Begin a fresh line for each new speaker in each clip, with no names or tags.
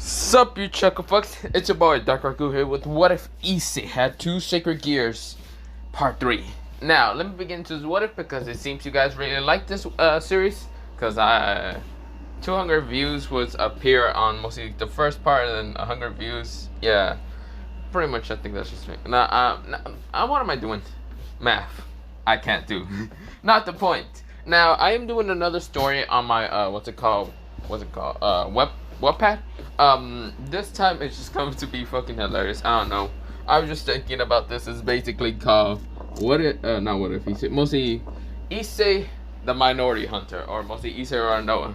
Sup, you chuckle fucks? It's your boy Dark Raku here with What If Issei Had Two Sacred Gears, Part 3. Now, let me begin to What If because it seems you guys really like this series. Because 200 views was up here on mostly the first part, and then 100 views. Yeah, pretty much I think that's just me. Now, what am I doing? Math. I can't do. Not the point. Now, I am doing another story on my, Webpad. This time it's just going to be fucking hilarious. I don't know. I was just thinking about this. It's basically called not What If Issei, mostly Issei the Minority Hunter, or mostly Issei or Noah.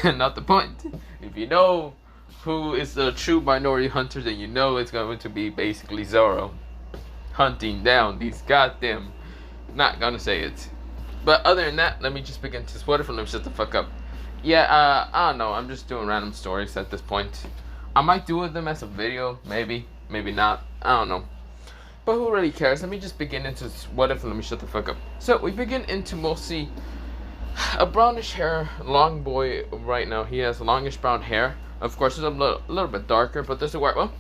Not the point. If you know who is the true minority hunter, then you know it's going to be basically Zoro hunting down these goddamn. Not gonna say it. But other than that, let me just begin to What If. Let me shut the fuck up. Yeah, I don't know. I'm just doing random stories at this point. I might do them as a video, maybe not. I don't know. But who really cares? Let me just begin into What If. Let me shut the fuck up. So we begin into mostly a brownish hair, long boy right now. He has longish brown hair. Of course, it's a little bit darker, but this is where, well,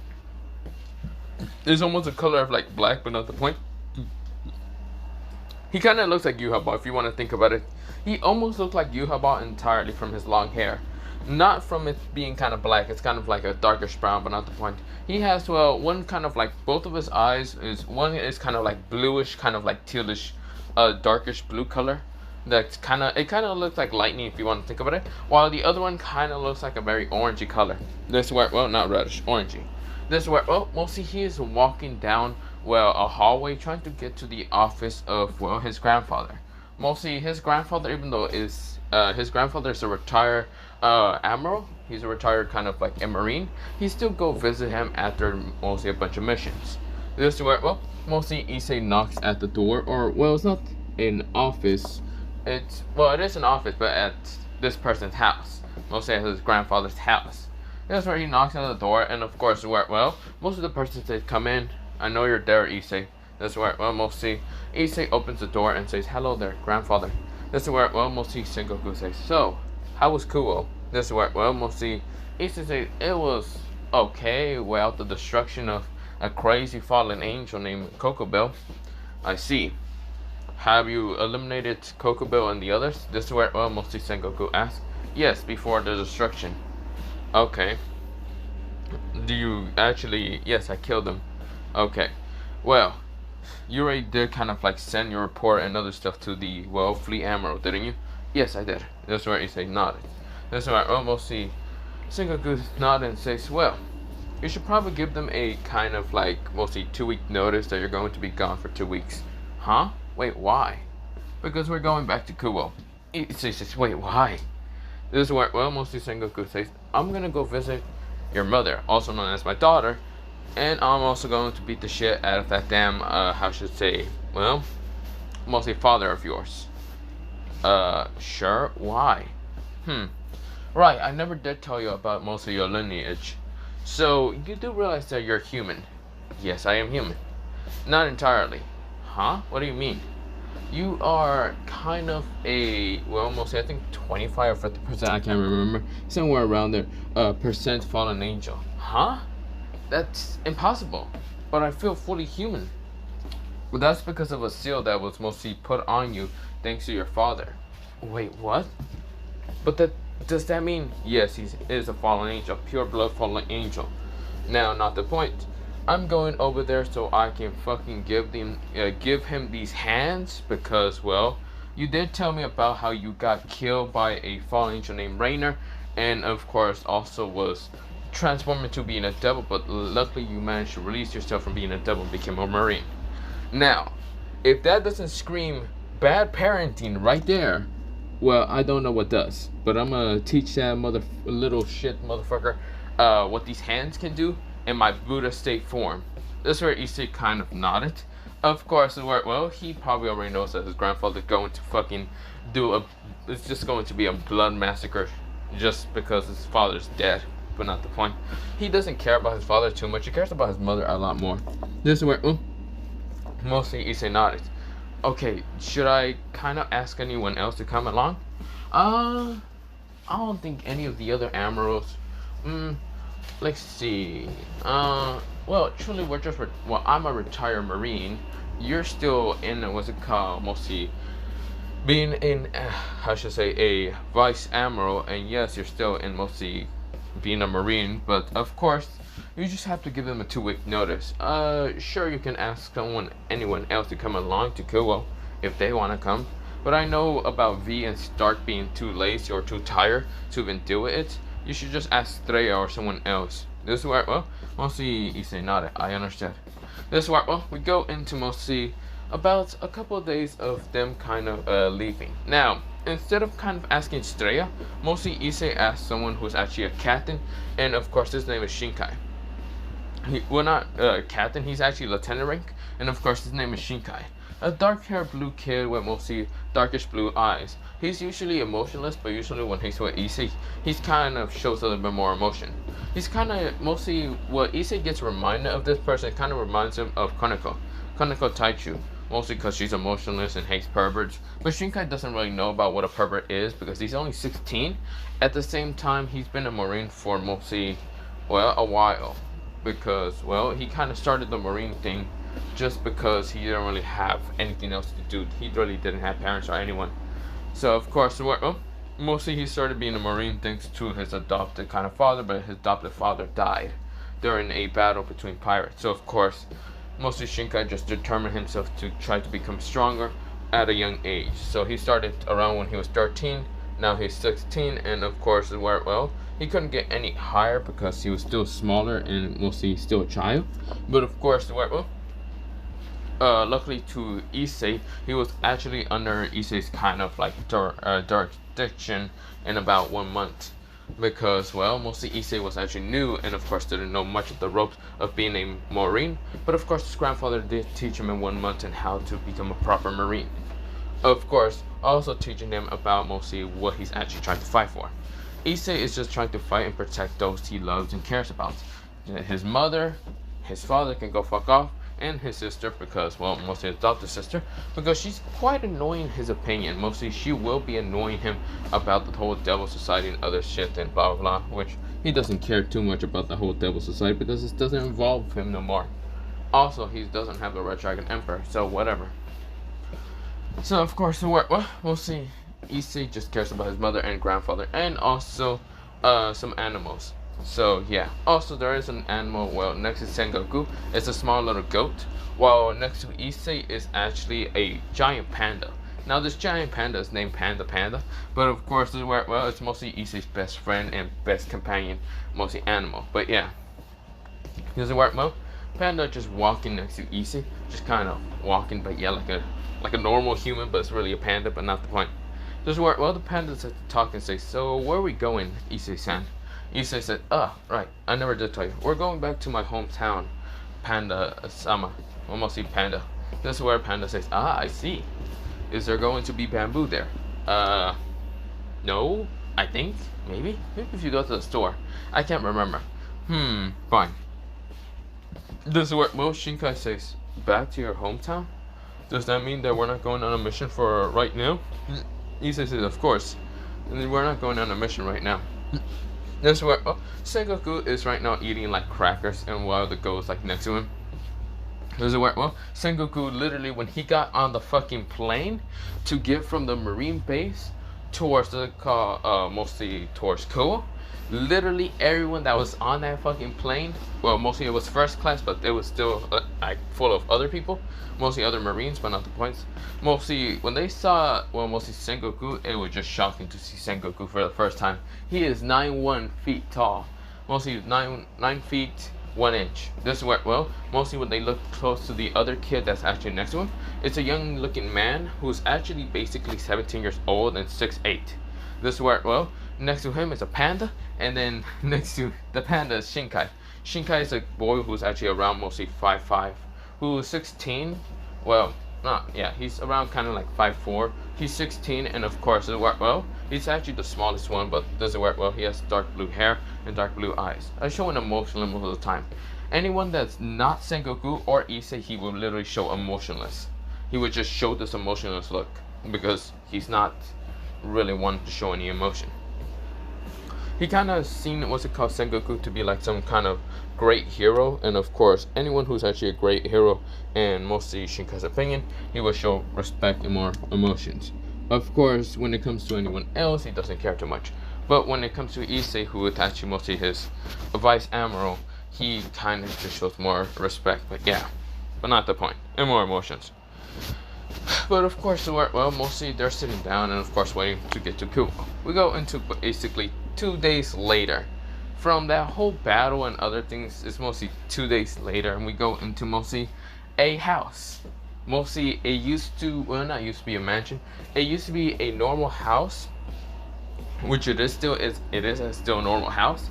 there's almost a color of like black, but not the point. He kind of looks like Yuhaba if you want to think about it. He almost looks like Yuhaba entirely from his long hair. Not from it being kind of black. It's kind of like a darkish brown, but not the point. He has, well, one kind of like, both of his eyes is, one is kind of like bluish, kind of like tealish, darkish blue color. That's kind of looks like lightning if you want to think about it. While the other one kind of looks like a very orangey color. This where, well, not reddish, orangey. This where, well, mostly he is walking down, well, a hallway trying to get to the office of, well, his grandfather. Mostly his grandfather, even though his grandfather is a retired admiral, he's a retired kind of like a marine, he still go visit him after mostly a bunch of missions. This is where, well, mostly Issei knocks at the door, or, well, it's not an office, it is an office, but at this person's house, mostly at his grandfather's house. That's where he knocks on the door, and of course, where, well, most of the persons that come in, I know you're there, Issei. That's where, well, mostly Issei opens the door and says, "Hello there, grandfather." This is where, well, mostly Sengoku says, "So, how was Kuo?" This is where, well, mostly Issei says, "It was okay without the destruction of a crazy fallen angel named Kokobel." I see. Have you eliminated Kokobel and the others? This is where, well, mostly Sengoku asks. Yes, before the destruction. Okay. Do you actually? Yes, I killed them. Okay. Well, you already did kind of like send your report and other stuff to the, well, Fleet Admiral, didn't you? Yes, I did. That's where Issei nodded. That's where I almost see Sengoku nod and says, "Well, you should probably give them a kind of like mostly 2-week notice that you're going to be gone for 2 weeks." Huh? Wait, why? Because we're going back to Kuo. Issei says, "Wait, why?" This is where, well, mostly Sengoku says, "I'm gonna go visit your mother, also known as my daughter, and I'm also going to beat the shit out of that damn, how should I say, well, mostly father of yours." Sure, why? Right, I never did tell you about most of your lineage. So, you do realize that you're human. Yes, I am human. Not entirely. Huh? What do you mean? You are kind of a, well, mostly I think 25 or 50%, I can't remember, somewhere around there, percent fallen angel. Huh? That's impossible. But I feel fully human. Well, that's because of a seal that was mostly put on you thanks to your father. Wait, what? But does that mean? Yes, he is a fallen angel, pure blood fallen angel. Now, not the point. I'm going over there so I can fucking give him these hands because, well, you did tell me about how you got killed by a fallen angel named Rainer, and of course also was transformed into being a devil, but luckily you managed to release yourself from being a devil and became a marine. Now, if that doesn't scream bad parenting right there, well, I don't know what does. But I'm gonna teach that little shit motherfucker what these hands can do in my Buddha state form. This is where Issei kind of nodded. Of course, well, he probably already knows that his grandfather's going to fucking it's just going to be a blood massacre just because his father's dead. But not the point. He doesn't care about his father too much. He cares about his mother a lot more. This is where, mostly Issei nodded. Okay, should I kind of ask anyone else to come along? I don't think any of the other admirals Let's see. Well, truly, well, I'm a retired Marine. You're still in what's it called? Mostly being in, I should say, a vice admiral, and yes, you're still in mostly being a Marine. But of course, you just have to give them a 2 week notice. Sure, you can ask anyone else to come along to Kyoto if they want to come. But I know about V and Stark being too lazy or too tired to even deal with it. You should just ask Streya or someone else. This is where, well, mostly Issei nodded. I understand. This is where, well, we go into mostly about a couple of days of them kind of leaving. Now, instead of kind of asking Streya, mostly Issei asked someone who's actually a captain, and of course his name is Shinkai. Well, not captain, he's actually lieutenant rank, and of course his name is Shinkai. A dark-haired blue kid with mostly darkish blue eyes. He's usually emotionless, but usually when he's with Issei, he's kind of shows a little bit more emotion. He's kind of mostly what Issei gets reminded of this person. Kind of reminds him of Kaneko Taichu, mostly because she's emotionless and hates perverts. But Shinkai doesn't really know about what a pervert is because he's only 16. At the same time, he's been a Marine for mostly, well, a while. Because, well, he kind of started the Marine thing just because he didn't really have anything else to do. He really didn't have parents or anyone. So, of course, well, mostly he started being a Marine thanks to his adopted kind of father, but his adopted father died during a battle between pirates. So, of course, mostly Shinkai just determined himself to try to become stronger at a young age. So he started around when he was 13, now he's 16, and of course, well, he couldn't get any higher because he was still smaller and mostly still a child. But of course, well, luckily to Issei, he was actually under Issei's kind of like jurisdiction in about 1 month. Because, well, mostly Issei was actually new and of course didn't know much of the ropes of being a Marine. But of course his grandfather did teach him in 1 month on how to become a proper Marine. Of course, also teaching him about mostly what he's actually trying to fight for. Issei is just trying to fight and protect those he loves and cares about. His mother, his father can go fuck off, and his sister because, well, mostly his adopted sister, because she's quite annoying in his opinion. Mostly she will be annoying him about the whole Devil Society and other shit and blah blah blah, which he doesn't care too much about the whole Devil Society because it doesn't involve him no more. Also, he doesn't have the Red Dragon Emperor, so whatever. So of course, well, we'll see. Issei just cares about his mother and grandfather, and also some animals. So yeah, also there is an animal, well, next to Sengoku, it's a small little goat, while next to Issei is actually a giant panda. Now this giant panda is named Panda, but of course this is where, well, it's mostly Issei's best friend and best companion, mostly animal. But yeah, this is where, well, Panda just walking next to Issei, just kind of walking, but yeah, like a normal human, but it's really a panda, but not the point. This is where, well, the panda said to talk and say, so where are we going, Issei-san? Issei said, right, I never did tell you. We're going back to my hometown, Panda-sama. Well, mostly Panda. This is where Panda says, I see. Is there going to be bamboo there? No, I think. Maybe if you go to the store. I can't remember. Fine. This is where, well, Shinkai says, back to your hometown? Does that mean that we're not going on a mission for right now? Issei says, of course. And we're not going on a mission right now. This is where, oh, Sengoku is right now eating like crackers, and while the goat is like next to him. This is where, well, Sengoku literally, when he got on the fucking plane to get from the Marine base towards the mostly towards Koa, literally everyone that was on that fucking plane, well, mostly it was first class, but it was still like full of other people, mostly other Marines, but not the points. Mostly when they saw, well, mostly Sengoku, it was just shocking to see Sengoku for the first time. He is 9'1" feet tall, mostly 9 feet 1 inch. This is where, well, mostly when they look close to the other kid that's actually next to him, it's a young looking man who's actually basically 17 years old and 6'8". This is where, well, next to him is a panda, and then next to the panda is Shinkai. Shinkai is a boy who's actually around mostly 5'5", who's 16. Well, he's around kind of like 5'4". He's 16, and of course, well, he's actually the smallest one, but doesn't work well. He has dark blue hair and dark blue eyes. I show an emotional most of the time. Anyone that's not Sengoku or Issei, he will literally show emotionless. He would just show this emotionless look because he's not really wanting to show any emotion. He kind of seen what's it called Sengoku to be like some kind of great hero, and of course, anyone who's actually a great hero, and mostly Shinka's opinion, he will show respect and more emotions. Of course, when it comes to anyone else, he doesn't care too much. But when it comes to Issei, who is actually mostly his vice admiral, he kind of just shows more respect. But yeah, but not the point, and more emotions. But of course, well, mostly they're sitting down and of course waiting to get to Kyoto. We go into basically 2 days later. From that whole battle and other things, it's mostly 2 days later, and we go into mostly a house. Mostly it used to, well, not used to be a mansion. It used to be a normal house, which it is still still a normal house,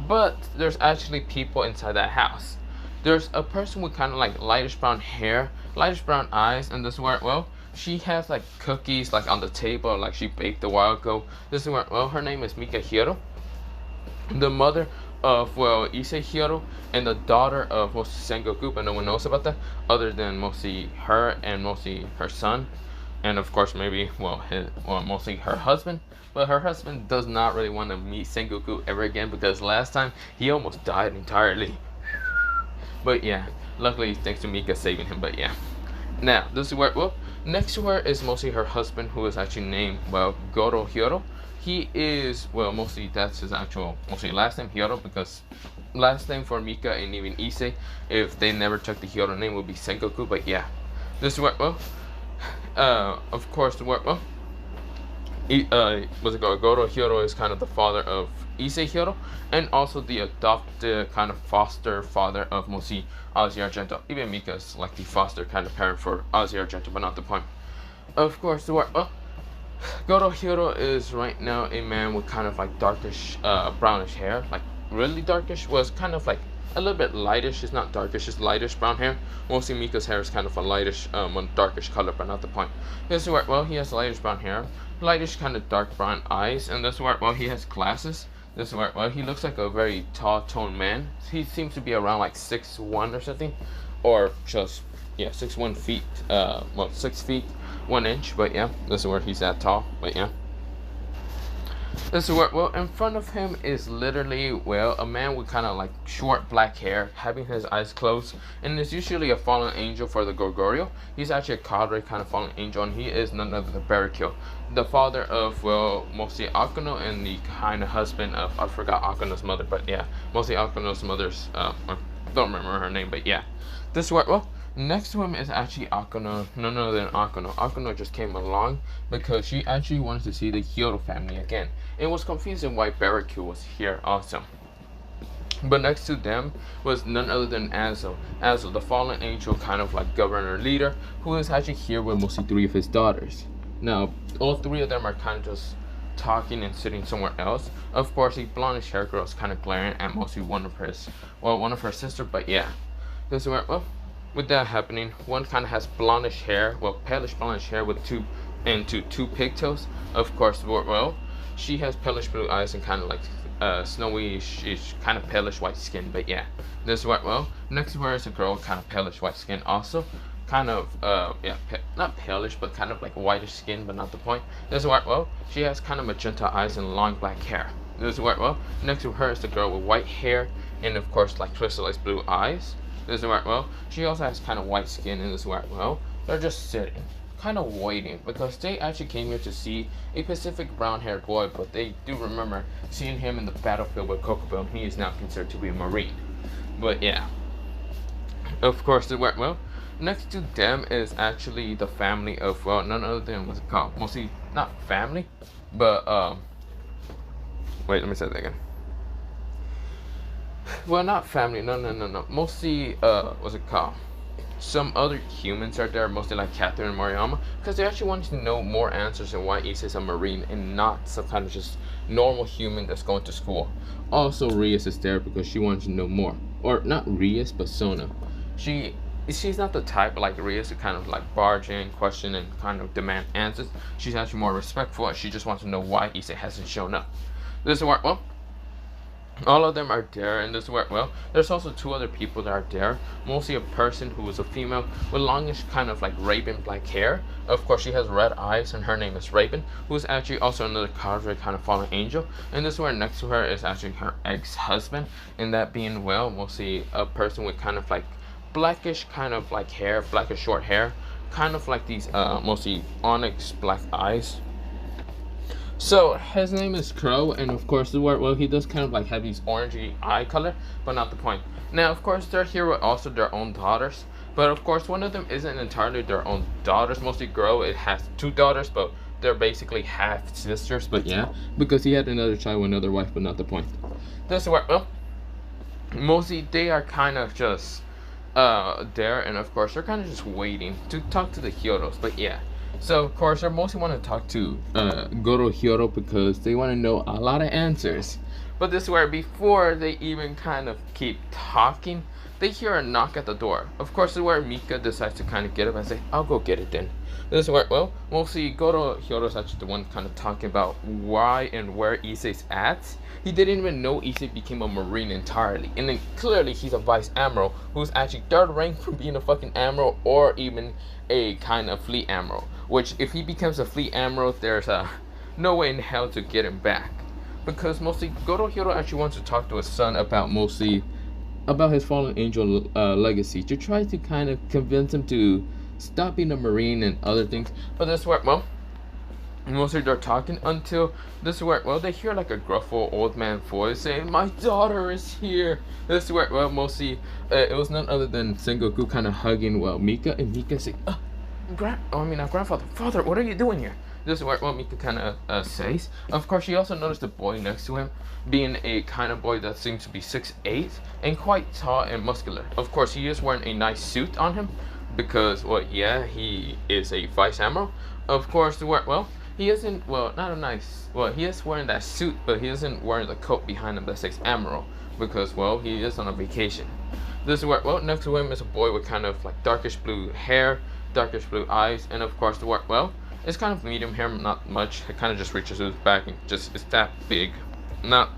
but there's actually people inside that house. There's a person with kind of like lightish brown hair, lightish brown eyes, and this is where, well, she has like cookies like on the table, like she baked a while ago. This is where, well, her name is Mika, the mother of, well, Issei Hiro, and the daughter of mostly Sengoku, but no one knows about that other than mostly her and mostly her son, and of course maybe, well, mostly her husband. But her husband does not really want to meet Sengoku ever again because last time he almost died entirely. But yeah, luckily thanks to Mika saving him. But yeah, now this is where, well, next to her is mostly her husband, who is actually named, well, Gorou Hiro. He is, well, mostly that's his actual mostly last name, Hiro, because last name for Mika and even Issei, if they never took the Hiro name, would be Sengoku. But yeah, this is where, well, of course the word, well, what's it called? Gorou Hiro is kind of the father of Issei Hiro, and also the adopted kind of foster father of mostly Ozzy Argento. Even Mika is like the foster kind of parent for Ozzy Argento, but not the point. Of course, the word, well, Gorou Hiro is right now a man with kind of like darkish, brownish hair, like really darkish. Was kind of like a little bit lightish. It's not darkish, it's lightish brown hair. Mostly Mika's hair is kind of a lightish, darkish color, but not the point. This is where, well, he has lightish brown hair, lightish kind of dark brown eyes, and this is where, well, he has glasses. This is where, well, he looks like a very tall, toned man. He seems to be around like 6'1" or something, or just, yeah, 6'1" feet, well, 6 feet 1 inch. But yeah, this is where he's that tall. But yeah, this is where, well, in front of him is literally, well, a man with kind of like short black hair, having his eyes closed, and is usually a fallen angel for the Gorgorio. He's actually a cadre kind of fallen angel, and he is none other than Barricule, the father of, well, mostly Akuno, and the kind of husband of, I forgot Akuno's mother, but yeah, mostly Akuno's mother's, don't remember her name, but yeah. This is where, well, next to him is actually Akuno, none other than Akuno. Akuno just came along because she actually wanted to see the Kyoto family again. It was confusing why Barricule was here also. But next to them was none other than Azo. Azo, the fallen angel kind of like governor leader, who is actually here with mostly 3 of his daughters. Now, all 3 of them are kind of just talking and sitting somewhere else. Of course, the blondish hair girl is kind of glaring at mostly one of her sisters, but yeah. This is where, well, with that happening, one kind of has blondish hair, well, palish blondish hair with 2 pigtails. Of course, well, she has palish blue eyes and kind of like snowy, she's kind of palish white skin. But yeah, this is where, well, next to her is a girl kind of palish white skin also, kind of yeah, not palish, but kind of like whitish skin, but not the point. This is where, well, she has kind of magenta eyes and long black hair. This is where, well, next to her is the girl with white hair and of course like crystallized blue eyes. This is where, well, she also has kind of white skin, and this is where, well, they're just sitting, kind of waiting, because they actually came here to see a Pacific brown-haired boy, but they do remember seeing him in the battlefield with Kokobo, and he is now considered to be a Marine. But yeah, of course, the where, well, next to them is actually the family of, well, none other than, what's it called? Mostly not family, but wait, let me say that again. Well, not family, no. Mostly, what's it called? Some other humans are there, mostly like Catherine and Moriyama, because they actually wanted to know more answers on why Issei is a Marine and not some kind of just normal human that's going to school. Also, Rias is there because she wanted to know more. Or, not Rias, but Sona. She's not the type like Rias to kind of like barge in, question, and kind of demand answers. She's actually more respectful, and she just wants to know why Issei hasn't shown up. This is where, well, All of them are there in this work. Well, there's also two other people that are there. Mostly a person who is a female with longish kind of like raven black hair. Of course, she has red eyes, and her name is Raven, who is actually also another cadre kind of fallen angel. And this one next to her is actually her ex-husband, and that being, well, mostly a person with kind of like blackish kind of like hair, blackish short hair, kind of like these mostly onyx black eyes. So his name is Crow, and of course the word, well, he does kind of like have these orangey eye color, but not the point. Now, of course, they're here with also their own daughters, but of course one of them isn't entirely their own daughters. Mostly Grow, it has two daughters, but they're basically half sisters. But yeah, because he had another child with another wife, but not the point. This word, well, mostly they are kind of just there, and of course they're kind of just waiting to talk to the Kyotos. But yeah, so of course, I mostly want to talk to Gorou Kyoto because they want to know a lot of answers. But this is where before they even kind of keep talking, they hear a knock at the door. Of course, this is where Mika decides to kind of get up and say, "I'll go get it then." This is where, well, mostly Gorou Kyoto is actually the one kind of talking about why and where Issei's at. He didn't even know Issei became a Marine entirely. And then clearly he's a Vice Admiral who's actually third rank from being a fucking Admiral or even a kind of Fleet Admiral. Which, if he becomes a Fleet Admiral, there's no way in hell to get him back. Because mostly Gorou Kyoto actually wants to talk to his son about mostly about his fallen angel legacy, to try to kind of convince him to stop being a Marine and other things. But this is where, well, mostly they're talking until this is where, well, they hear like a gruffle old man voice saying, "My daughter is here." This is where, well, mostly it was none other than Sengoku kind of hugging, well, Mika, and Mika saying, grandfather, father, what are you doing here?" This is what Mika kind of says. Of course, she also noticed the boy next to him being a kind of boy that seems to be 6'8" and quite tall and muscular. Of course, he is wearing a nice suit on him because, well, yeah, he is a Vice Admiral. Of course, well, he isn't, well, not a nice, well, he is wearing that suit, but he isn't wearing the coat behind him that says Admiral because, well, he is on a vacation. This is where, well, next to him is a boy with kind of like darkish blue hair, darkish blue eyes, and of course the word, well, it's kind of medium hair, not much. It kind of just reaches to his back and just it's that big, not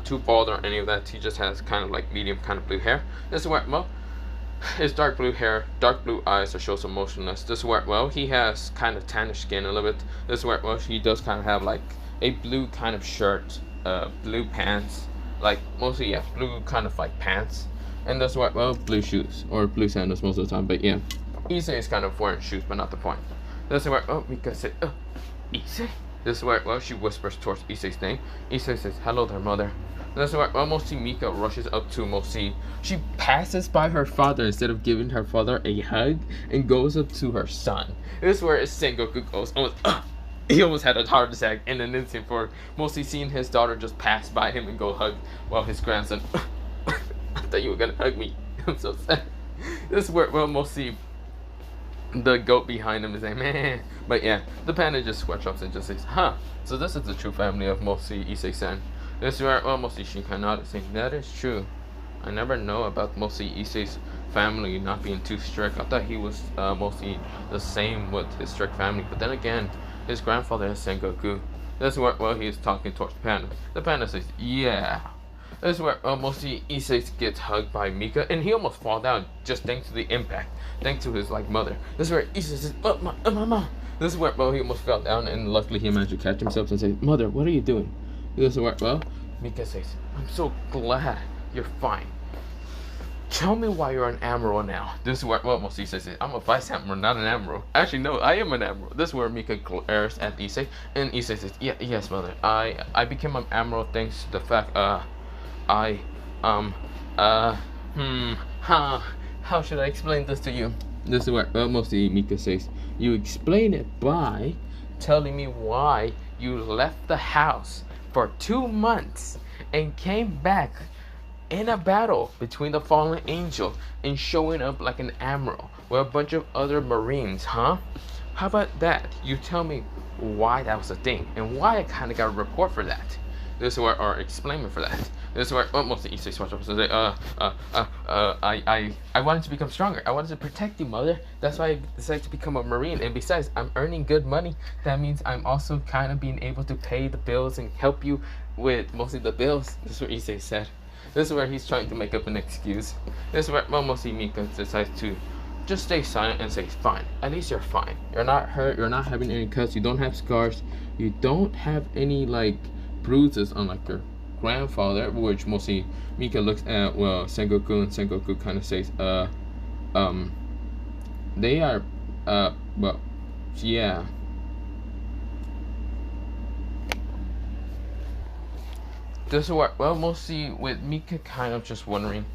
too bald or any of that. He just has kind of like medium kind of blue hair. This is where, well, his dark blue hair, dark blue eyes that shows emotionless. This is where, well, he has kind of tannish skin a little bit. This is where, well, he does kind of have like a blue kind of shirt, blue pants, like mostly, yeah, blue kind of like pants, and this is where, well, blue shoes or blue sandals most of the time. But yeah, Issei is kind of wearing shoes, but not the point. This is where, oh, Mika said, Issei? This is where, well, she whispers towards Issei's name. Issei says, "Hello there, mother." This is where, well, mostly Mika rushes up to mostly. She passes by her father instead of giving her father a hug and goes up to her son. This is where Sengoku goes, he almost had a heart attack in an instant for mostly seeing his daughter just pass by him and go hug, well, his grandson. I thought you were gonna hug me. I'm so sad. This is where, well, mostly the goat behind him is like, "Man." But yeah, the panda just squelches and just says, "Huh, so this is the true family of mostly Issei-san." This is where, well, mostly Shinkai nodded, saying, "That is true. I never know about mostly Issei's family not being too strict. I thought he was mostly the same with his strict family. But then again, his grandfather is Sengoku." This is where, well, he is talking towards the panda. The panda says, "Yeah." This is where mostly Issei gets hugged by Mika, and he almost falls down just thanks to the impact, thanks to his like mother. This is where Issei says, "Mama." This is where, well, he almost fell down, and luckily he managed to catch himself and say, "Mother, what are you doing?" This is where, well, Mika says, "I'm so glad you're fine. Tell me why you're an admiral now." This is where, well, mostly says, "I'm a vice admiral, not an admiral." Actually, no, I am an admiral. This is where Mika glares at Issei, and Issei says, Yes, mother. I became an admiral thanks to the fact, how should I explain this to you?" This is where, well, mostly Mika says, "You explain it by telling me why you left the house for 2 months and came back in a battle between the fallen angel and showing up like an admiral with a bunch of other Marines, huh? How about that? You tell me why that was a thing and why I kind of got a report for that." This is where, or explain me for that. This is where, well, most of the Issei swatch up and say, I wanted to become stronger. I wanted to protect you, mother. That's why I decided to become a Marine. And besides, I'm earning good money. That means I'm also kind of being able to pay the bills and help you with mostly the bills. This is what Issei said. This is where he's trying to make up an excuse. This is where, well, mostly Mika decides to just stay silent and say, fine. At least you're fine. You're not hurt. You're not having any cuts. You don't have scars. You don't have any, like, bruises on, like, your grandfather, which mostly Mika looks at, well, Sengoku, and Sengoku kind of says, they are, well, yeah. This is what, well, mostly with Mika kind of just wondering,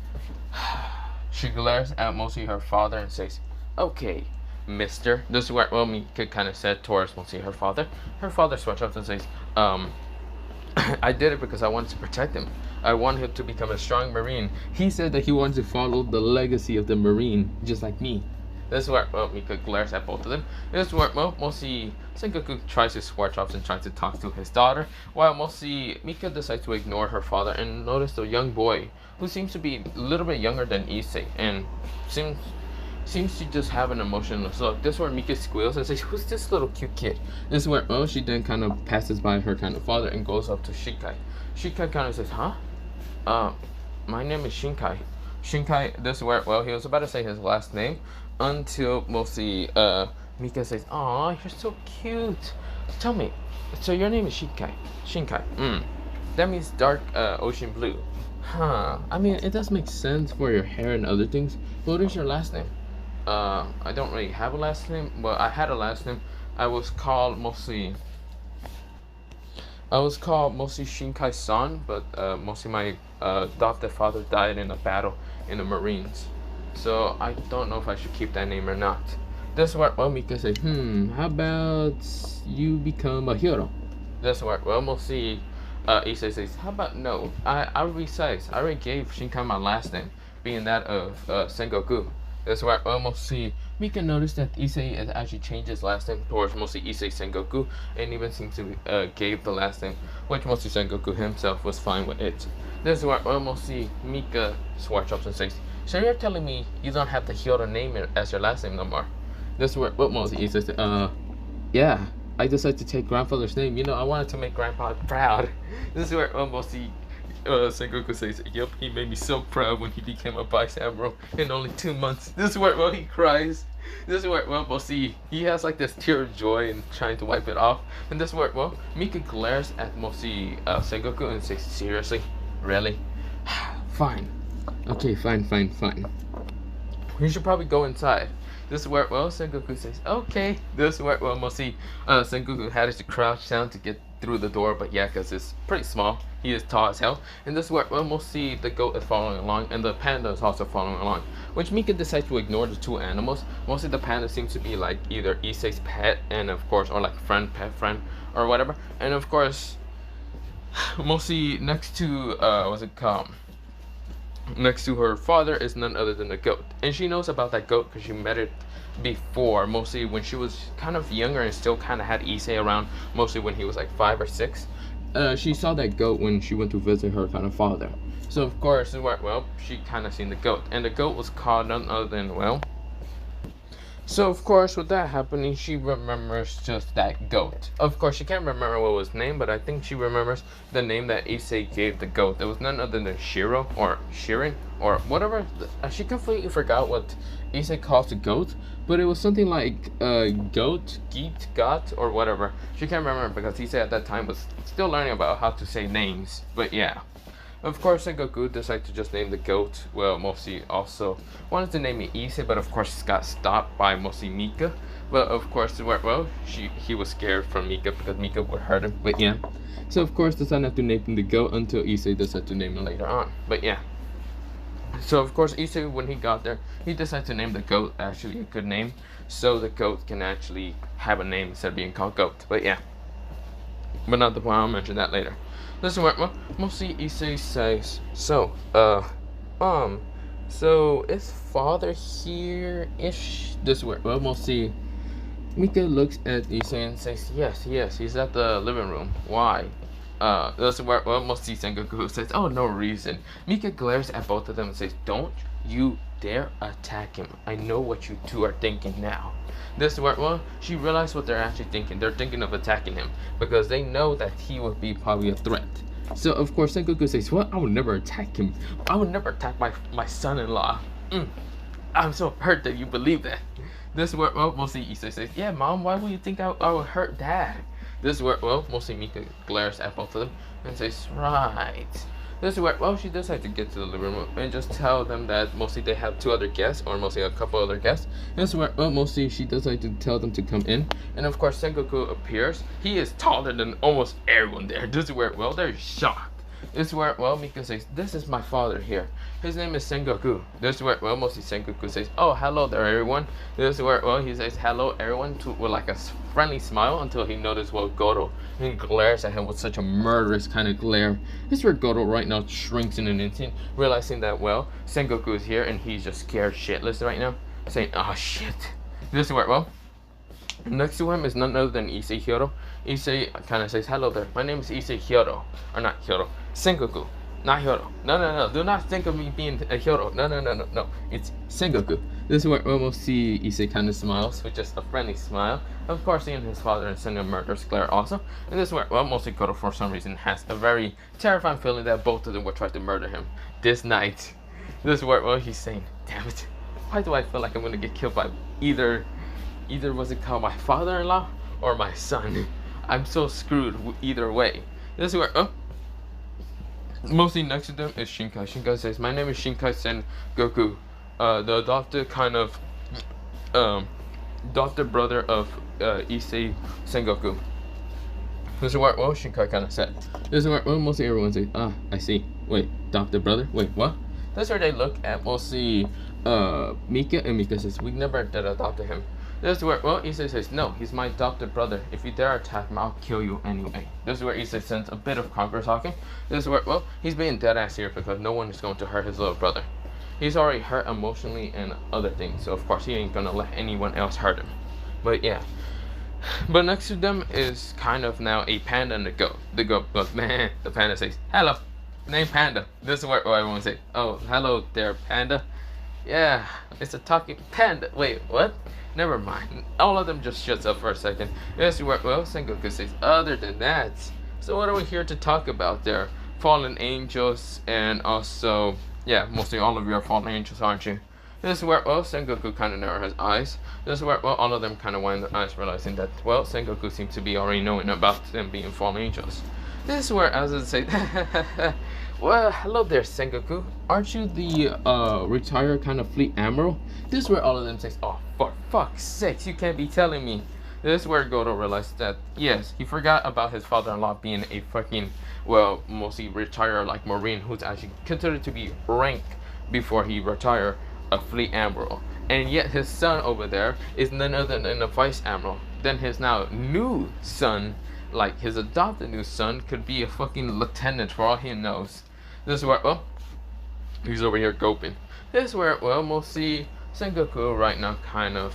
she glares at mostly her father and says, okay, mister. This is what, well, Mika kind of said towards mostly her father. Her father switches up and says, I did it because I wanted to protect him. I want him to become a strong Marine. He said that he wanted to follow the legacy of the Marine, just like me. This is where, well, Mika glares at both of them. This is where, well, mostly Sengoku tries to switch off and tries to talk to his daughter, while mostly Mika decides to ignore her father and notice the young boy, who seems to be a little bit younger than Issei, and seems to just have an emotionless look. This is where Mika squeals and says, who's this little cute kid? This is where, well, she then kind of passes by her kind of father and goes up to Shinkai. Shinkai kind of says, huh? My name is Shinkai. Shinkai, this is where, well, he was about to say his last name, until mostly, Mika says, aw, you're so cute. Tell me, so your name is Shinkai. Shinkai, that means dark, ocean blue. Huh, I mean, it does make sense for your hair and other things. What is your last name? I don't really have a last name. Well, I had a last name. I was called mostly Shinkai-san, but mostly my adopted father died in a battle in the Marines. So I don't know if I should keep that name or not. This is what, well, Mika said, how about you become a hero? This is what, well, mostly Issei says, how about no? I already gave Shinkai my last name, being that of Sengoku. That's why I almost see Mika noticed that Issei has actually changed his last name towards mostly Issei Sengoku, and even seems to gave the last name, which mostly Sengoku himself was fine with it. This is why I almost see Mika switch up and says, so you're telling me you don't have the Hyoto name as your last name no more? This is where mostly Issei said, yeah. I decided to take grandfather's name. You know, I wanted to make grandpa proud. This is where mostly Sengoku says, yep, he made me so proud when he became a vice admiral in only 2 months. This is where, well, he cries. This is where, well, mostly he has like this tear of joy and trying to wipe it off. And this is where, well, Mika glares at mostly Sengoku and says, seriously? Really? Fine. Okay, fine. We should probably go inside. This is where, well, Sengoku says, okay. This is where, well, mostly Sengoku had to crouch down to get through the door, but yeah, because it's pretty small. He is tall as hell. And this is where, well, mostly the goat is following along, and the panda is also following along. Which Mika decides to ignore the two animals. Mostly the panda seems to be like either Issei's pet, and of course, or like pet friend, or whatever. And of course, mostly next to, what's it called? Next to her father is none other than the goat, and she knows about that goat because she met it before, mostly when she was kind of younger and still kind of had Issei around, mostly when he was like 5 or 6. She saw that goat when she went to visit her kind of father. So of course, well, she kind of seen the goat, and the goat was called none other than, well, so of course with that happening, she remembers just that goat. Of course she can't remember what was named, but I think she remembers the name that Issei gave the goat. It was none other than Shiro or Shirin or whatever. She completely forgot what Issei calls the goat, but it was something like goat, geet, got, or whatever. She can't remember because Issei at that time was still learning about how to say names. But yeah. Of course, Sengoku decided to just name the goat. Well, mostly also wanted to name it Issei, but of course got stopped by mostly Mika. But of course, well, he was scared from Mika because Mika would hurt him. But yeah, so of course decided not to name him the goat until Issei decided to name him later on. But yeah, so of course Issei, when he got there, he decided to name the goat actually a good name, so the goat can actually have a name instead of being called goat. But yeah, but not the point. I'll mention that later. Listen, well, mostly Issei says, so is father here-ish? This way, well, mostly Mika looks at Issei and says, yes, he's at the living room. Why? That's where well, mostly Sengoku says, "Oh, no reason." Mika glares at both of them and says, "Don't you dare attack him. I know what you two are thinking now." This is where well, she realized what they're actually thinking. They're thinking of attacking him because they know that he would be probably a threat. So of course Sengoku says, "What? I would never attack him. I would never attack my son-in-law." I'm so hurt that you believe that. This is where well, mostly Issei says, "Yeah, Mom, why would you think I would hurt Dad?" This is where well, mostly Mika glares at both of them and says, "Right." This is where well, she decides to get to the living room and just tell them that mostly they have two other guests, or mostly a couple other guests. This is where well, mostly she decides to tell them to come in, and of course Sengoku appears. He is taller than almost everyone there. This is where well, they're shocked. This is where well, Mika says, "This is my father here. His name is Sengoku." This is where well, mostly Sengoku says, "Oh, hello there, everyone." This is where well, he says, "Hello, everyone," with like a friendly smile until he noticed well, Gorou. He glares at him with such a murderous kind of glare. This is where Gorou right now shrinks in an instant, realizing that well, Sengoku is here and he's just scared shitless right now, saying, "Oh shit." This is where well, next to him is none other than Issei Kyoto. Issei kind of says, "Hello there, my name is Issei Kyoto," or not Kyoto, Sengoku, not Kyoto. No. Do not think of me being a Kyoto. No. It's Sengoku. This is where we almost see Issei kind of smiles with just a friendly smile. Of course, seeing his father and sending a murderous glare also. And this is where, well, mostly Kyoto for some reason has a very terrifying feeling that both of them will try to murder him this night. This is where, well, he's saying, "Damn it, why do I feel like I'm gonna get killed by either was it called my father-in-law or my son? I'm so screwed either way." This is where, mostly next to them is Shinkai. Shinkai says, "My name is Shinkai Sengoku, the adopted kind of adopted brother of Issei Sengoku." This is what well Shinkai kind of said. This is where well, mostly everyone says, "Ah, I see. Wait, adopted brother? Wait, what?" That's where they look at mostly Mika, and Mika says, "We never did adopt him." This is where, well, Issei says, "No, he's my adopted brother. If you dare attack him, I'll kill you anyway." This is where Issei sends a bit of conquer talking. This is where, well, he's being dead ass here because no one is going to hurt his little brother. He's already hurt emotionally and other things, so of course he ain't gonna let anyone else hurt him. But yeah. But next to them is kind of now a panda and a goat. The goat goes, "Man," the panda says, "Hello, name Panda." This is where everyone says, "Oh, hello there, Panda." "Yeah, it's a talking panda." Wait, what? Never mind. All of them just shuts up for a second. Yes, well, Sengoku says, "Other than that, so what are we here to talk about there? Fallen angels, and also, yeah, mostly all of you are fallen angels, aren't you?" This is where, well, Sengoku kind of narrows his eyes. This is where, well, all of them kind of wind their eyes, realizing that, well, Sengoku seems to be already knowing about them being fallen angels. This is where Aza says, "Well, hello there, Sengoku. Aren't you the retired kind of fleet admiral?" This is where all of them say, "Oh, for fuck's sakes, you can't be telling me." This is where Gorou realized that, yes, he forgot about his father-in-law being a fucking, well, mostly retired like Marine who's actually considered to be ranked before he retired a fleet admiral. And yet his son over there is none other than a vice admiral. Then his now new son, like his adopted new son, could be a fucking lieutenant for all he knows. This is where, well, he's over here gulping. This is where, well, mostly Sengoku right now kind of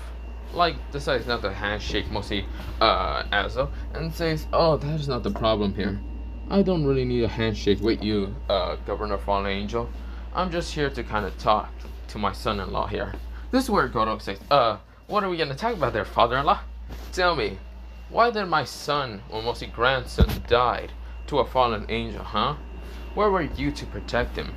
like decides not to handshake mostly Azo and says, "Oh, that is not the problem here. I don't really need a handshake with you, Governor Fallen Angel. I'm just here to kind of talk to my son-in-law here." This is where Gorou says, "What are we gonna talk about there, father-in-law? Tell me, why did my son, or mostly grandson, died to a fallen angel, huh? Where were you to protect him?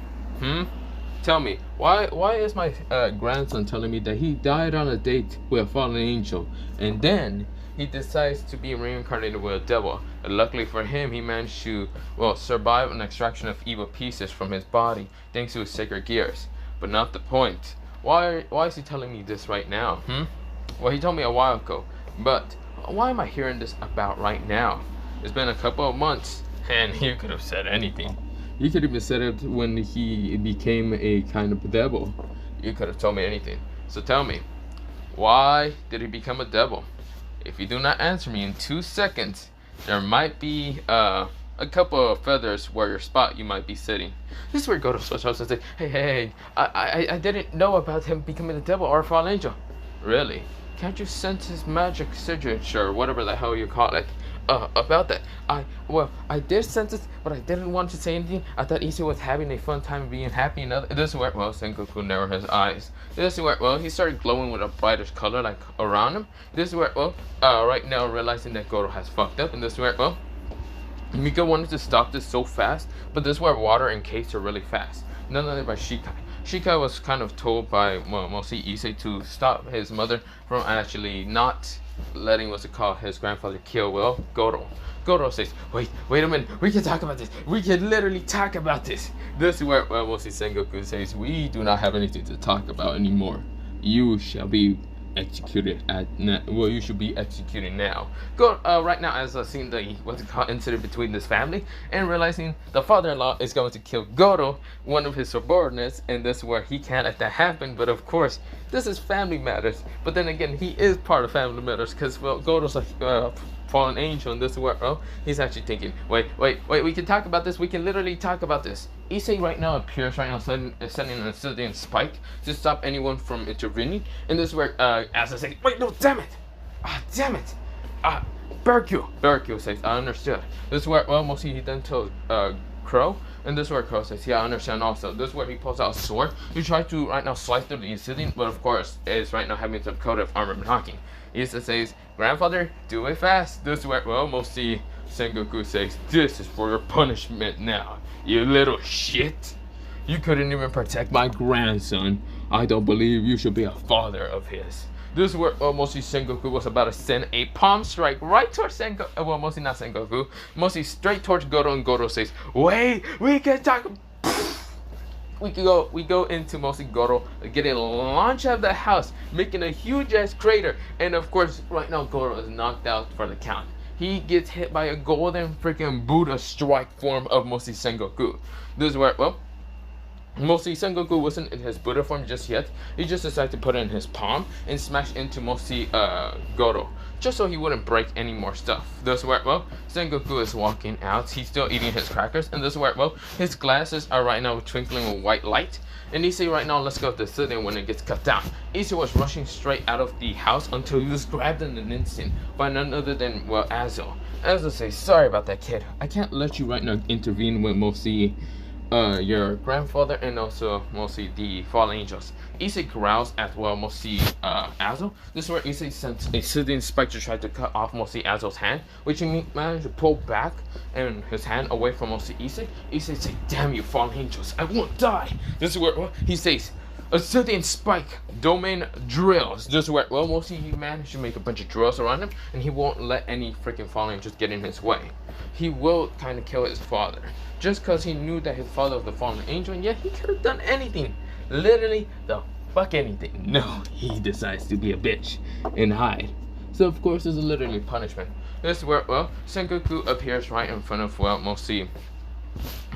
Tell me, why is my grandson telling me that he died on a date with a fallen angel, and then he decides to be reincarnated with a devil? And luckily for him, he managed to, well, survive an extraction of evil pieces from his body thanks to his sacred gears. But not the point. Why is he telling me this right now? Well, he told me a while ago, but why am I hearing this about right now? It's been a couple of months, and you could have said anything. You could even said it when he became a kind of devil. You could have told me anything. So tell me, why did he become a devil? If you do not answer me in 2 seconds, there might be a couple of feathers where your spot you might be sitting." This is where Gorou switch out and say, Hey, I didn't know about him becoming a devil or a fallen angel." "Really? Can't you sense his magic signature, or whatever the hell you call it, about that. I did sense it, but I didn't want to say anything. I thought Issei was having a fun time being happy and other. This is where, well, Sengoku narrowed his eyes. This is where, well, he started glowing with a brighter color, like, around him. This is where, well, right now, realizing that Gorou has fucked up. And this is where, well, Mika wanted to stop this so fast, but this is where water encased her really fast. None other by Shikai. Shikai was kind of told by, well, mostly Issei to stop his mother from actually not letting, what's it called, his grandfather kill, well, Gorou. Gorou says, wait a minute, we can talk about this. We can literally talk about this. This is where, well, mostly Sengoku says, we do not have anything to talk about anymore. You shall be executed well, you should be executing now. Right now, as I've seen the what's it called incident between this family and realizing the father-in-law is going to kill Gorou, one of his subordinates, and this is where he can't let that happen. But of course, this is family matters. But then again, he is part of family matters because, well, Gorou's a fallen angel, and this is where, oh, he's actually thinking, wait, we can talk about this. We can literally talk about this. Issei right now appears right now sending an obsidian spike to stop anyone from intervening. And this is where, as I say, wait, no, damn it! Damn it! Berkyu says, I understood. This is where, well, mostly he then tells, Crow. And this is where Crow says, yeah, I understand also. This is where he pulls out a sword. He tries to right now slice through the obsidian, but of course, is right now having some coat of armor blocking. Issei says, grandfather, do it fast. This is where, well, mostly Sengoku says, this is for your punishment now, you little shit. You couldn't even protect my grandson. I don't believe you should be a father of his. This is where mostly Sengoku was about to send a palm strike right towards Sengoku. Well, mostly not Sengoku. Mostly straight towards Gorou, and Gorou says, wait, we can talk. We go into mostly Gorou getting launched out of the house, making a huge ass crater. And of course, right now Gorou is knocked out for the count. He gets hit by a golden freaking Buddha strike form of mostly Sengoku. This is where, well, mostly Sengoku wasn't in his Buddha form just yet. He just decided to put it in his palm and smash into mostly Gorou, just so he wouldn't break any more stuff. This is where, well, Sengoku is walking out. He's still eating his crackers, and this is where, well, his glasses are right now twinkling with white light. And Issei right now, let's go to the city when it gets cut down. Issei was rushing straight out of the house until he was grabbed in an instant by none other than, well, Azo. Azo says, sorry about that, kid. I can't let you right now intervene with mostly your grandfather and also mostly the fallen angels. Issei growls at, well, mostly Azo. This is where Issei sent a soothing spike to try to cut off mostly Azo's hand, which he managed to pull back and his hand away from mostly Issei. Issei says, damn you fallen angels, I won't die. This is where, well, he says, a soothing spike, domain drills. This is where, well, mostly he managed to make a bunch of drills around him, and he won't let any freaking fallen angels get in his way. He will kind of kill his father, just because he knew that his father was the fallen angel, and yet he could have done anything. Literally, the fuck anything. No, he decides to be a bitch and hide. So, of course, this is literally punishment. This is where, well, Sengoku appears right in front of, well, mostly,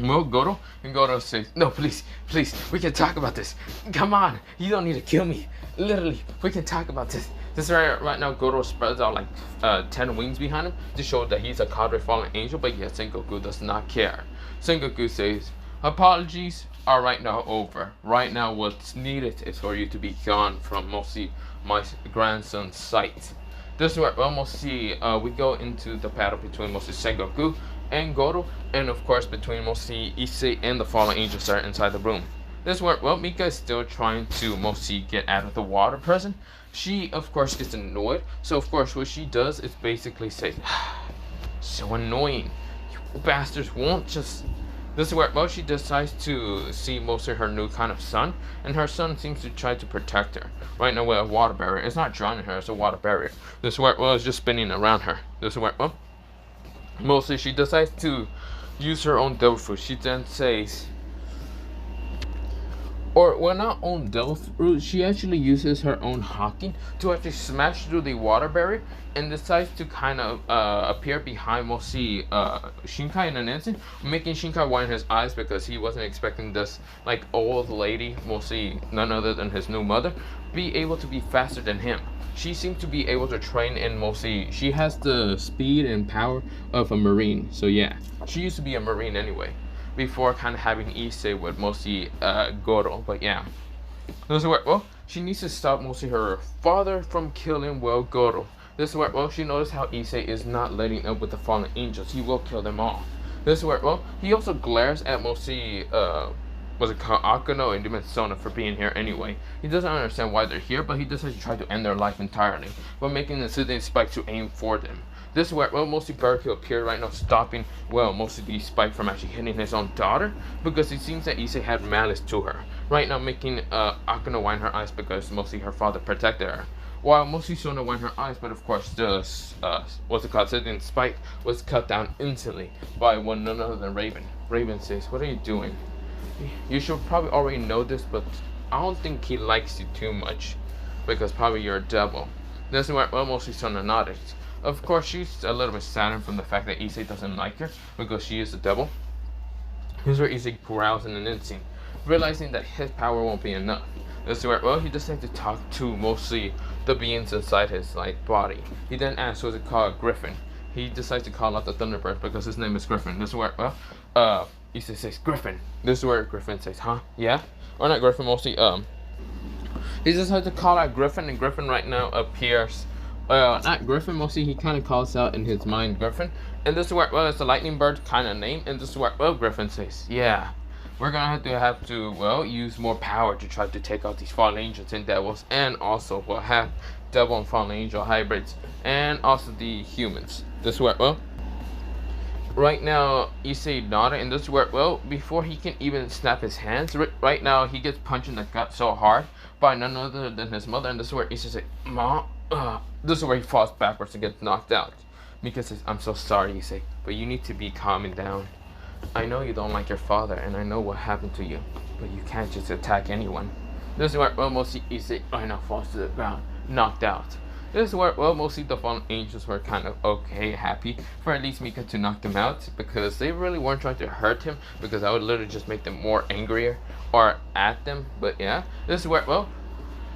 well, Gorou, and Gorou says, no, please, we can talk about this. Come on, you don't need to kill me. Literally, we can talk about this. This is right now, Gorou spreads out like 10 wings behind him to show that he's a cadre fallen angel, but yet Sengoku does not care. Sengoku says, apologies are right now over. Right now, what's needed is for you to be gone from mostly my grandson's sight. This is where, well, mostly we go into the battle between mostly Sengoku and Gorou, and of course between mostly Issei and the fallen angels are inside the room. This is where, well, Mika is still trying to mostly get out of the water prison. She, of course, gets annoyed. So, of course, what she does is basically say, so annoying. You bastards won't just... This is where, well, she decides to see mostly her new kind of son. And her son seems to try to protect her. Right now, with a water barrier. It's not drowning her, it's a water barrier. This is where, well, it's just spinning around her. This is where, well, mostly she decides to use her own devil fruit. She then says... Or, well, not own devil fruit, she actually uses her own hawking to actually smash through the water barrier and decides to kind of appear behind mostly Shinkai in an instant, making Shinkai widen his eyes because he wasn't expecting this, like, old lady, mostly none other than his new mother, be able to be faster than him. She seems to be able to train in mostly, she has the speed and power of a marine, so yeah, she used to be a marine anyway, before kind of having Issei with mostly Gorou, but yeah. This is where, well, she needs to stop mostly her father from killing, well, Gorou. This is where, well, she noticed how Issei is not letting up with the fallen angels. He will kill them all. This is where, well, he also glares at mostly, was it called Akano and Dimensona for being here anyway. He doesn't understand why they're here, but he decides to try to end their life entirely, by making the soothing spike to aim for them. This is where, well, mostly Barricade appeared right now, stopping, well, mostly the spike from actually hitting his own daughter, because it seems that Issei had malice to her. Right now, making Akano wind her eyes because mostly her father protected her. While mostly Sona wind her eyes, but of course the, what's it called, soothing spike was cut down instantly by one none other than Raven. Raven says, "What are you doing? You should probably already know this, but I don't think he likes you too much, because probably you're a devil." This is where, well, mostly Sona nodded. Of course, she's a little bit saddened from the fact that Issei doesn't like her, because she is the devil. Here's where Issei growls in an instant, realizing that his power won't be enough. This is where, well, he decides to talk to mostly the beings inside his, like, body. He then asks, what's it called, Griffin. He decides to call out the Thunderbird because his name is Griffin. This is where, well, Issei says, "Griffin." This is where Griffin says, "Huh? Yeah?" Or not Griffin, mostly, he decides to call out Griffin, and Griffin right now appears, not Griffin, mostly he kind of calls out in his mind Griffin. And this is where, well, it's a lightning bird kind of name, and this is where, well, Griffin says, "Yeah, we're gonna have to, well, use more power to try to take out these fallen angels and devils, and also we'll have devil and fallen angel hybrids, and also the humans." This is where, well, right now Issei nodded, and this is where, well, before he can even snap his hands, right now he gets punched in the gut so hard by none other than his mother, and this is where Issei says, "Mom," this is where he falls backwards and gets knocked out. Mika says, "I'm so sorry, Issei, but you need to be calming down. I know you don't like your father, and I know what happened to you, but you can't just attack anyone." This is where, well, mostly Issei right now falls to the ground, knocked out. This is where, well, mostly the fallen angels were kind of okay, happy for at least Mika to knock them out, because they really weren't trying to hurt him, because I would literally just make them more angrier or at them. But yeah, this is where, well,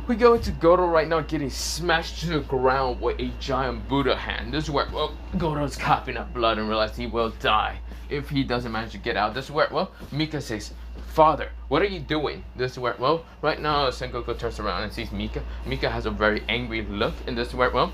we go into Gorou right now getting smashed to the ground with a giant Buddha hand. This is where, well, Gorou's coughing up blood and realizes he will die if he doesn't manage to get out. This is where, well, Mika says, "Father, what are you doing?" This is where, well, right now Sengoku turns around and sees Mika. Mika has a very angry look, and this is where, well,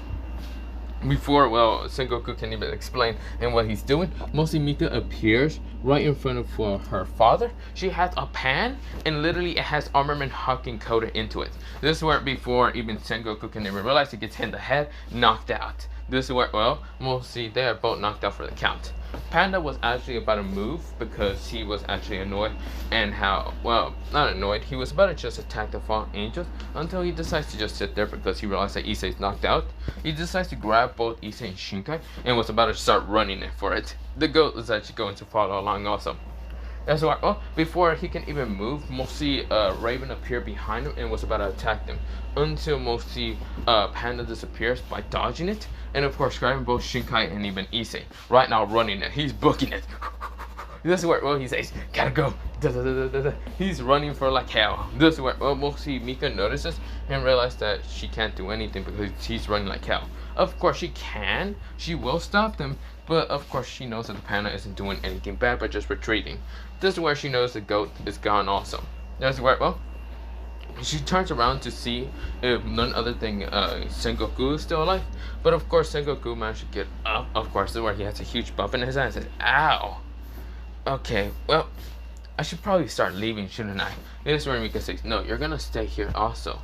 before, well, Sengoku can even explain and what he's doing, mostly Mika appears right in front of her father. She has a pan, and literally it has armament hucking coated into it. This is where, before even Sengoku can even realize, he gets hit in the head, knocked out. This is where, well, mostly they are both knocked out for the count. Panda was actually about to move because he was actually annoyed, and how, well, not annoyed, he was about to just attack the fallen angels until he decides to just sit there because he realized that Issei's knocked out. He decides to grab both Issei and Shinkai and was about to start running it for it. The goat is actually going to follow along also. That's why, well, before he can even move, mostly Raven appeared behind him and was about to attack them, until mostly Panda disappears by dodging it, and of course grabbing both Shinkai and even Issei. Right now running it, he's booking it. This is where, well, he says, "Gotta go." He's running for like hell. This is where, well, mostly Mika notices and realizes that she can't do anything because he's running like hell. Of course she will stop them, but of course she knows that the panda isn't doing anything bad but just retreating. This is where she knows the goat is gone also. This is where, well, she turns around to see if none other than Sengoku is still alive, but of course Sengoku managed to get up. Of course, this is where he has a huge bump in his hand and says, "Ow. Okay, well, I should probably start leaving, shouldn't I?" This is where Mika says, "No, you're gonna stay here also.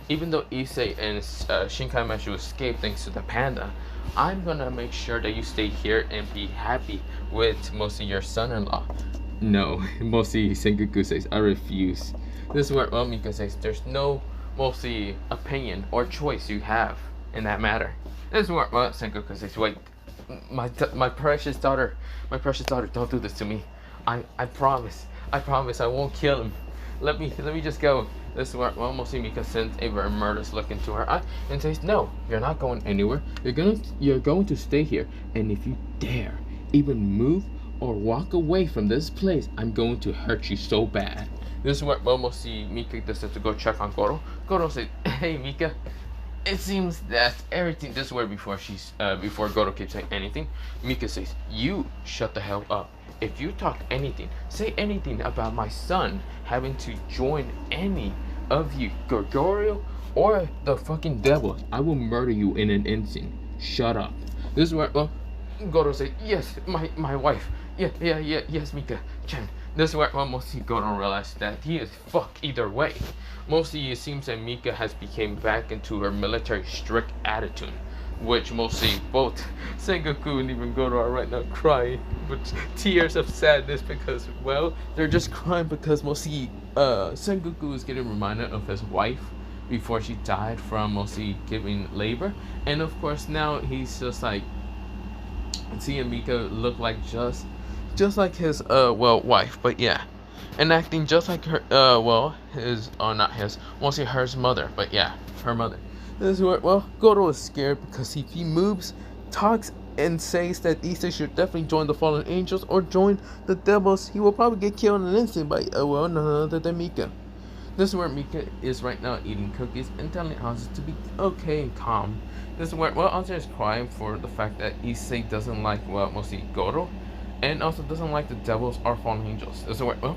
Even though Issei and Shinkai managed to escape thanks to the panda, I'm gonna make sure that you stay here and be happy with mostly your son-in-law." No, mostly Sengoku says, "I refuse." This is where, well, Mika says, "There's no mostly opinion or choice you have in that matter." This is where, well, Sengoku says, "Wait, my precious daughter, don't do this to me. I promise I won't kill him. Let me just go." This is where, well, mostly Mika sends a very murderous look into her eye and says, "No, you're not going anywhere. You're going to stay here, and if you dare even move or walk away from this place, I'm going to hurt you so bad." This is where, well, mostly Mika decides to go check on Gorou. Gorou says, "Hey, Mika, it seems that everything," this is where before Gorou keeps saying anything, Mika says, "You shut the hell up. If you talk anything, say anything about my son having to join any of you, Gorou or the fucking devil, I will murder you in an instant." shut up. This is where, well, Gorou says, yes, my wife. Yes, Mika-chan. This is where, well, mostly Gorou realized that he is fucked either way. Mostly it seems that Mika has become back into her military strict attitude, which mostly both Sengoku and even Gorou are right now crying with tears of sadness because, well, they're just crying because mostly Sengoku is getting reminded of his wife before she died from mostly giving labor, and of course now he's just like seeing Mika look like just like his wife, but yeah, and acting just like her his, or not his, mostly her mother, but yeah, her mother. This is where, well, Gorou is scared because if he moves, talks, and says that Issei should definitely join the fallen angels or join the devils, he will probably get killed in an instant by none other than Mika. This is where Mika is right now eating cookies and telling Hanzo to be okay and calm. This is where, well, Hanzo is crying for the fact that Issei doesn't like, well, mostly Gorou, and also doesn't like the devils or fallen angels. This is where, well,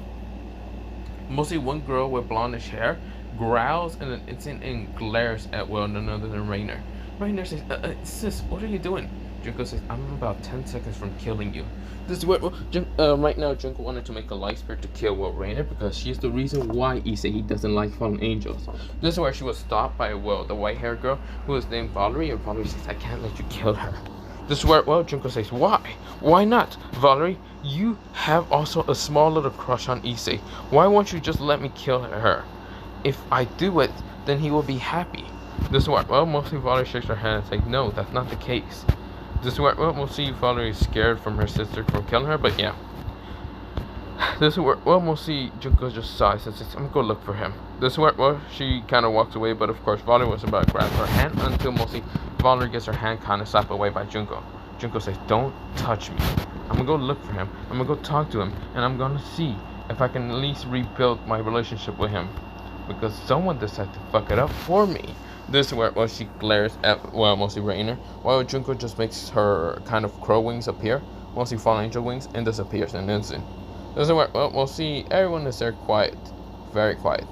mostly one girl with blondish hair growls in an instant and glares at, well, none other than Rainer. Rainer says, sis, what are you doing? Junko says, I'm about 10 seconds from killing you. This is what, well, right now Junko wanted to make a light spirit to kill, well, Rainer because she's the reason why Issei he doesn't like fallen angels. This is where she was stopped by, well, the white haired girl who was named Valerie, and Valerie says, I can't let you kill her. This is where, well, Junko says, why? Why not? Valerie, you have also a small little crush on Issei. Why won't you just let me kill her? If I do it, then he will be happy. This is where, well, mostly Valerie shakes her hand and says, no, that's not the case. This is where, well, mostly Valerie is scared from her sister from killing her, but yeah. This is where, well, mostly Junko just sighs and says, I'm gonna go look for him. This is where, well, she kind of walks away, but of course Valerie was about to grab her hand until mostly Valerie gets her hand kind of slapped away by Junko. Junko says, don't touch me. I'm gonna go look for him. I'm gonna go talk to him, and I'm gonna see if I can at least rebuild my relationship with him. Because someone decided to fuck it up for me. This is where, well, she glares at, well, mostly Rainer, while Junko just makes her kind of crow wings appear, mostly fallen angel wings, and disappears in an instant. This is where, well, we'll see everyone is there quiet, very quiet.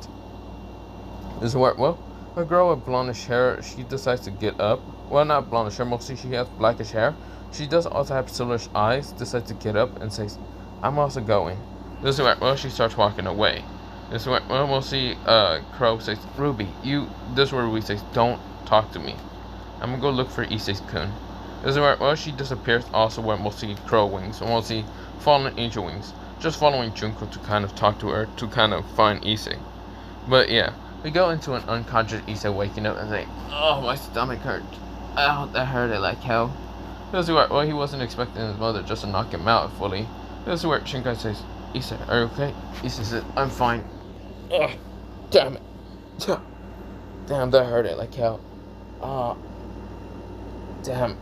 This is where, well, a girl with blondish hair, she decides to get up. Well, not blondish hair, mostly she has blackish hair. She does also have silverish eyes, decides to get up and says, I'm also going. This is where, well, she starts walking away. This is where, well, we'll see Crow says, Ruby, this is where Ruby says, don't talk to me. I'm gonna go look for Issei-kun. This is where, well, she disappears also where we'll see Crow wings, and we'll see fallen angel wings, just following Junko to kind of talk to her, to kind of find Issei. But yeah, we go into an unconscious Issei waking up and saying, oh, my stomach hurt. Oh, that hurted like hell. This is where, well, he wasn't expecting his mother just to knock him out fully. This is where Shinkai says, Issei, are you okay? Issei says, I'm fine. Ugh, damn it. Damn, that hurt it like hell. Damn.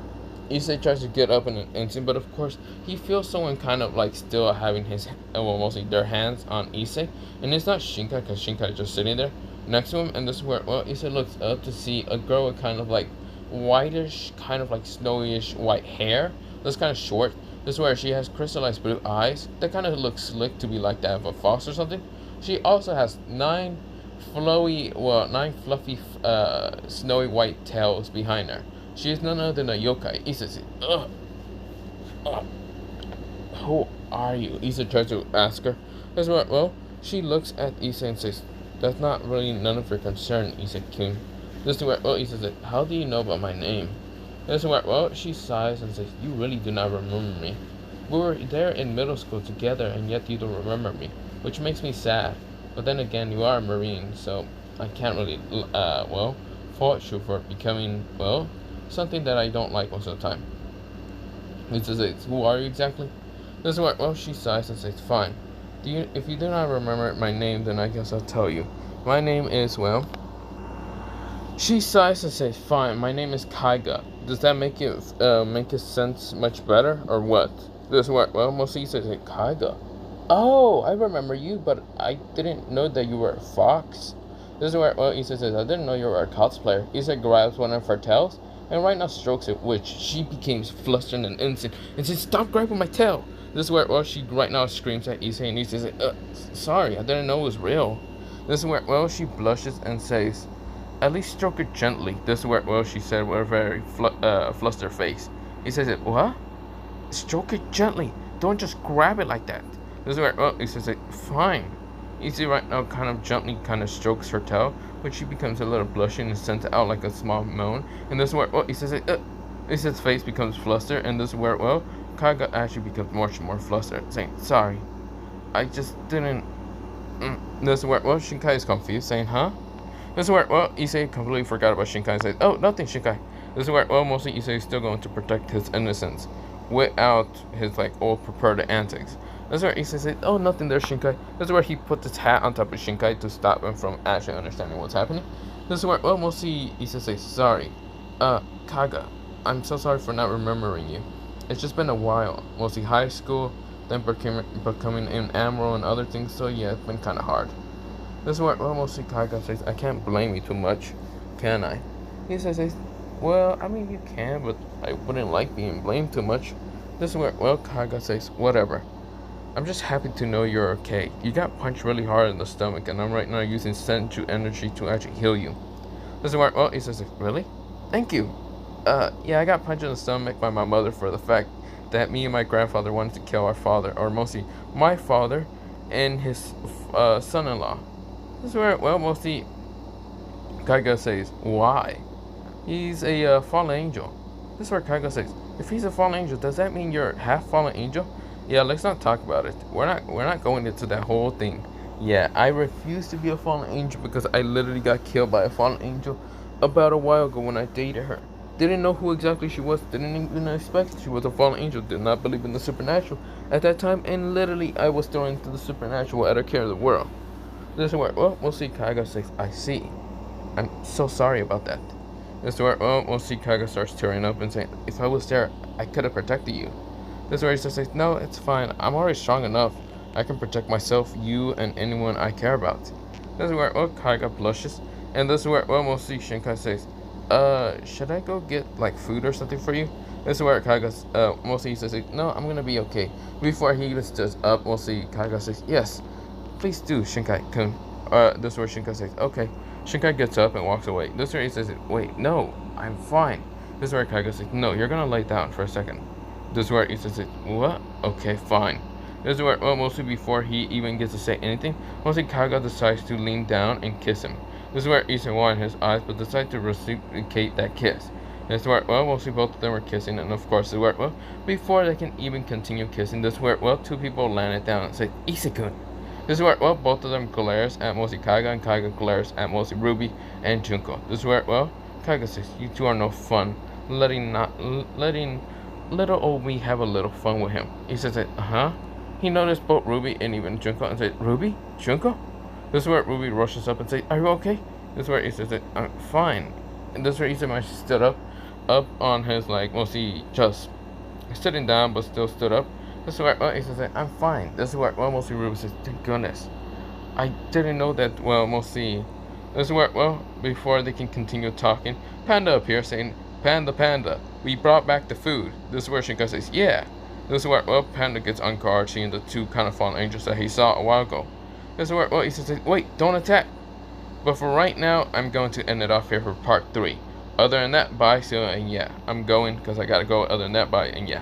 Issei tries to get up in an instant, but of course, he feels someone kind of like still having his, well, mostly their hands on Issei. And it's not Shinkai, because Shinkai is just sitting there next to him. And this is where, well, Issei looks up to see a girl with kind of like whitish, kind of like snowish white hair. That's kind of short. This is where she has crystallized blue eyes that kind of look slick to be like that of a fox or something. She also has 9 fluffy, snowy white tails behind her. She is none other than a yokai. Issei says, who are you? Issei tries to ask her. That's right, well, she looks at Issei and says, that's not really none of your concern, Issei-kun. This is where, well, Issei says, how do you know about my name? This is where, well, she sighs and says, you really do not remember me. We were there in middle school together and yet you don't remember me, which makes me sad. But then again, you are a Marine, so I can't really, fault you for becoming, well, something that I don't like most of the time. This is it. Who are you exactly? This is where, well, she sighs and says, fine. If you do not remember my name, then I guess I'll tell you. My name is, well, she sighs and says, fine, my name is Kaiga. Does that make it sense much better, or what? This is where, well, mostly says, Kaiga. Oh, I remember you, but I didn't know that you were a fox. This is where, well, Issei says, I didn't know you were a cosplayer. Issei grabs one of her tails, and right now strokes it, which she becomes flustered in an instant, and says, stop grabbing my tail. This is where, well, she right now screams at Issei, and Issei says, sorry, I didn't know it was real. This is where, well, she blushes and says, at least stroke it gently. This is where, well, she said with a very flustered face. He says it, what? Stroke it gently. Don't just grab it like that. This is where, well, he says it, fine. Issei right now kind of gently kind of strokes her tail, which she becomes a little blushing and sends out like a small moan. And this is where, well, he says it, Issei's face becomes flustered, and this is where, well, Kaga actually becomes much more flustered, saying, sorry, I just didn't. This is where, well, Shinkai is confused, saying, huh? This is where, well, Issei completely forgot about Shinkai and said, oh, nothing, Shinkai. This is where, well, mostly Issei is still going to protect his innocence without his, like, old prepared antics. This is where Issei said, oh, nothing there, Shinkai. This is where he put his hat on top of Shinkai to stop him from actually understanding what's happening. This is where, well, mostly Issei says, sorry. Kaga, I'm so sorry for not remembering you. It's just been a while. Mostly high school, then becoming an admiral and other things, so yeah, it's been kind of hard. This is where, well, mostly Kaga says, I can't blame you too much, can I? He says, well, I mean, you can, but I wouldn't like being blamed too much. This is where, well, Kaga says, whatever. I'm just happy to know you're okay. You got punched really hard in the stomach, and I'm right now using Senju energy to actually heal you. This is where, well, he says, really? Thank you. Yeah, I got punched in the stomach by my mother for the fact that me and my grandfather wanted to kill our father, or mostly my father and his son-in-law. This is where, well, mostly Kaga says, why? He's a fallen angel. This is where Kaga says, if he's a fallen angel, does that mean you're half fallen angel? Yeah, let's not talk about it. We're not going into that whole thing. Yeah, I refuse to be a fallen angel because I literally got killed by a fallen angel about a while ago when I dated her. Didn't know who exactly she was, didn't even expect she was a fallen angel, did not believe in the supernatural at that time, and literally I was thrown into the supernatural out of care of the world. This is where, well, we'll see Kaga says, I see. I'm so sorry about that. This is where, well, we'll see Kaga starts tearing up and saying, if I was there, I could have protected you. This is where he just says, no, it's fine. I'm already strong enough. I can protect myself, you, and anyone I care about. This is where, well, Kaga blushes. And this is where, well, we'll see Shinkai says, should I go get, like, food or something for you? This is where Kaga, mostly he says, no, I'm gonna be okay. Before he stands up, we'll see Kaga says, yes, please do, Shinkai-kun. This is where Shinkai says, okay. Shinkai gets up and walks away. This is where he says, wait, no, I'm fine. This is where Kaga says, no, you're gonna lay down for a second. This is where he says, what? Okay, fine. This is where, well, mostly before he even gets to say anything, mostly Kaga decides to lean down and kiss him. This is where Issei wanted his eyes, but decided to reciprocate that kiss. This is where, well, mostly both of them were kissing, and of course, this is where, well, before they can even continue kissing, this is where, well, two people landed down and said, Issei-kun. This is where, well, both of them glares at mostly Kaga, and Kaga glares at mostly Ruby and Junko. This is where, well, Kaga says, you two are no fun, letting little old me have a little fun with him. He says, huh? He noticed both Ruby and even Junko and said, Ruby? Junko? This is where Ruby rushes up and says, are you okay? This is where he says, I'm fine. And this is where Issei actually stood up on his, like, mostly just sitting down, but still stood up. This is where, well, he says, I'm fine. This is where, well, mostly Ruby says, thank goodness. I didn't know that, well, mostly. This is where, well, before they can continue talking, Panda appears saying, Panda, we brought back the food. This is where Shinkai says, yeah. This is where, well, Panda gets on guard, seeing the two kind of fallen angels that he saw a while ago. This is where, well, he says, wait, don't attack. But for right now, I'm going to end it off here for part 3. Other than that, bye, see you, and yeah, I'm going because I gotta go. Other than that, bye, and yeah.